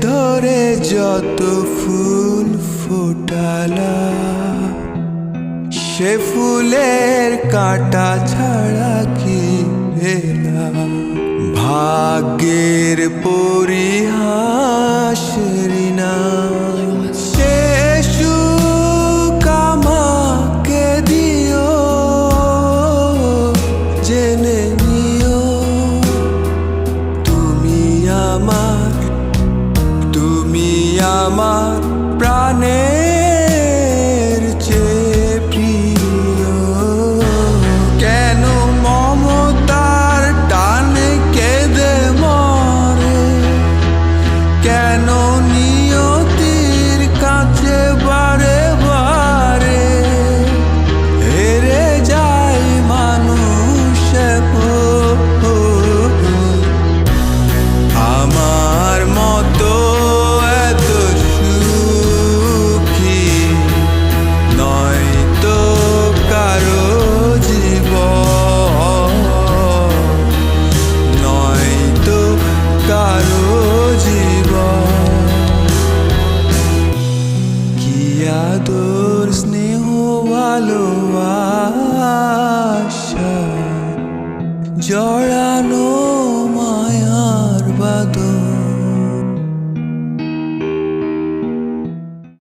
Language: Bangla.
ধরে যত ফুল ফোটালা, সে ফুলের কাঁটা ছাড়া কি পেলাম? ভাগ্যের পরিহাস ঋণা সে সুখ আমাকে দিও, জেনে নিও তুমি আমার প্রাণের চেয়ে প্রিয়। কেন মমতার টানে কেঁদে মরে, কেন নিয়তির কাছে বারে বারে হেরে যায় মানুষ? আমার মতো এত সুখী নয় তো কারো জীবন, নয় তো কারো জীবন। কি আদর স্নেহ ভালোবাসা জড়ানো